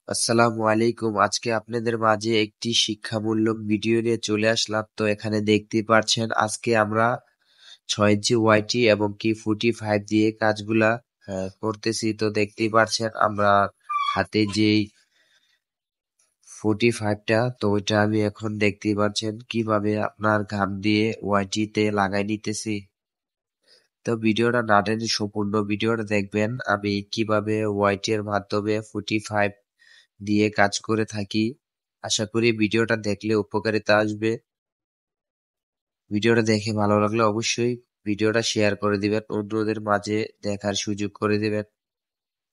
আসসালামু আলাইকুম। আজকে আপনাদের মাঝে একটি শিক্ষামূলক ভিডিও নিয়ে চলে আসলাম। তো এখানে দেখতেই পারছেন আজকে আমরা 6 ইঞ্চি ওয়াইটি এবং কি 45 দিয়ে কাজগুলা করতেছি। তো দেখতেই পারছেন আমরা হাতে যেই 45টা, তো ওইটা আমি এখন দেখতেই পারছেন কিভাবে আপনার ঘাম দিয়ে ওয়াইটিতে লাগাই নিতেছি। তো ভিডিওটা না টেনে সম্পূর্ণ ভিডিওটা দেখবেন আমি কিভাবে ওয়াইটি এর মাধ্যমে 45 দিয়ে কাজ করে থাকি। আশা করি ভিডিওটা দেখলে উপকারিতা আসবে। ভিডিওটা দেখে ভালো লাগলে অবশ্যই ভিডিওটা শেয়ার করে দিবেন, অন্যদের মাঝে দেখার সুযোগ করে দিবেন।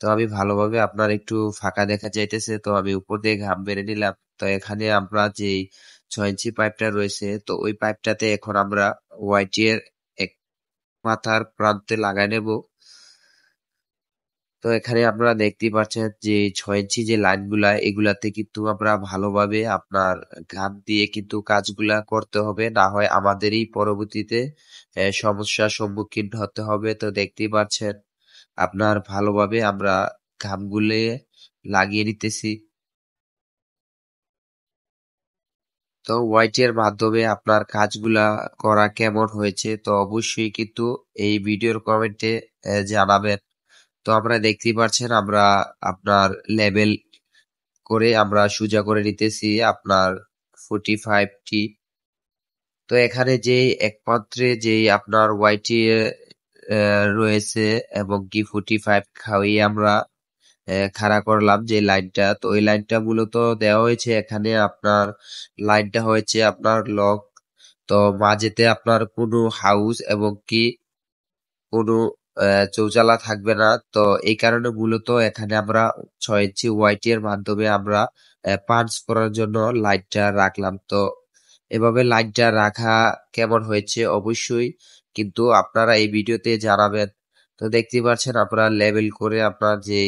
তো আমি ভালোভাবে আপনার একটু ফাঁকা দেখা যাইতেছে, তো আমি উপর দিয়ে ঘাম বেড়ে নিলাম। তো এখানে আমরা যেই 6 ইঞ্চি পাইপটা রয়েছে, তো ওই পাইপটাতে এখন আমরা ওয়াইটি এর এক মাথার প্রান্তে লাগাই নেব। তো এখানে আপনারা দেখতেই পাচ্ছেন যে 6 ইঞ্চি যে লাইনগুলা, এগুলাতে কিন্তু আমরা ভালোভাবে আপনার ঘাম দিয়ে কিন্তু কাজগুলা করতে হবে, না হয় আমাদেরই পরবর্তীতে সমস্যার সম্মুখীন হতে হবে। তো দেখতেই পাচ্ছেন আপনার ভালোভাবে আমরা ঘামগুলো লাগিয়ে নিতেছি। তো ওয়াইটি এর মাধ্যমে আপনার কাজগুলা করা কেমন হয়েছে, তো অবশ্যই কিন্তু এই ভিডিওর কমেন্টে জানাবেন। তো আমরা দেখতেই পাচ্ছেন আমরা আপনার লেভেল করে আমরা সোজা করে নিতেছি আপনার 45টি। তো এখানে যে একমাত্রে যে আপনার ওয়াইটি রয়েছে এবং কি 45 খাওয়িয়ে আমরা খাড়া করলাম যে লাইনটা, তো ওই লাইনটা মূলত দেওয়া হয়েছে এখানে আপনার লাইনটা হয়েছে আপনার লক। তো মাঝেতে আপনার কোনো হাউস এবং কি কোনো চৌচালা থাকবে না। তো এই কারণে মূলত এখানে আমরা 6 ইঞ্চি ওয়াইটি এর মাধ্যমে আমরা পাঞ্চ করার জন্য লাইটটা রাখলাম। তো এভাবে লাইটটা রাখা কেমন হয়েছে অবশ্যই কিন্তু আপনারা এই ভিডিওতে জানাবেন। তো দেখতে পাচ্ছেন আমরা লেবেল করে আপনার যে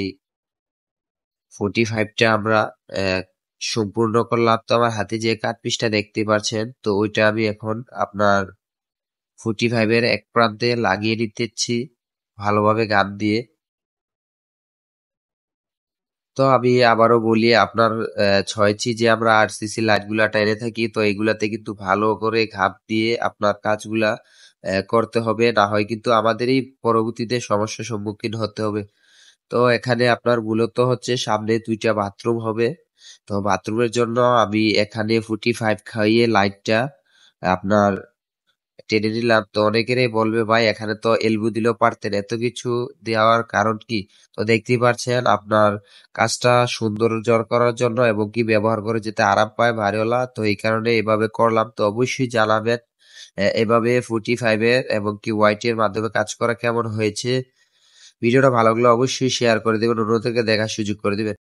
45টা আমরা আহ, সম্পূর্ণ করলাম। তো আমার হাতে যে কাট পিসটা দেখতে পাচ্ছেন, তো ওইটা আমি এখন আপনার 45 এর এক প্রান্তে লাগিয়ে নিতেছি ভালোভাবে গাম দিয়ে। তো আমি আবারও বলি আপনার 6 ইঞ্চি যে আমরা আরসিসি লাইট গুলা টেনে থাকি, তো এগুলাতে কিন্তু ভালো করে ঘাম দিয়ে আপনার কাজগুলা করতে হবে, না হয় কিন্তু আমাদেরই পরবর্তীতে সমস্যার সম্মুখীন হতে হবে। তো এখানে আপনার মূলত হচ্ছে সামনে 2টা বাথরুম হবে। তো বাথরুমের জন্য আমি এখানে 45 খাইয়ে লাইটটা আপনার টেনে নিলাম। তো অনেকেরই বলবে ভাই এখানে তো এলবো দিলেও পারতেন, এত কিছু দেওয়ার কারণ কি? তো দেখতেই পাচ্ছেন আপনার কাজটা সৌন্দর্য করার জন্য এবং কি ব্যবহার করে যেতে আরাম পায় বাড়িওয়ালা, তো এই কারণে এভাবে করলাম। তো অবশ্যই জানাবেন এভাবে 45 এর এবং কি ওয়াইটি এর মাধ্যমে কাজ করা কেমন হয়েছে। ভিডিওটা ভালো লাগলে অবশ্যই শেয়ার করে দিবেন, অন্যদেরকে দেখার সুযোগ করে দিবেন।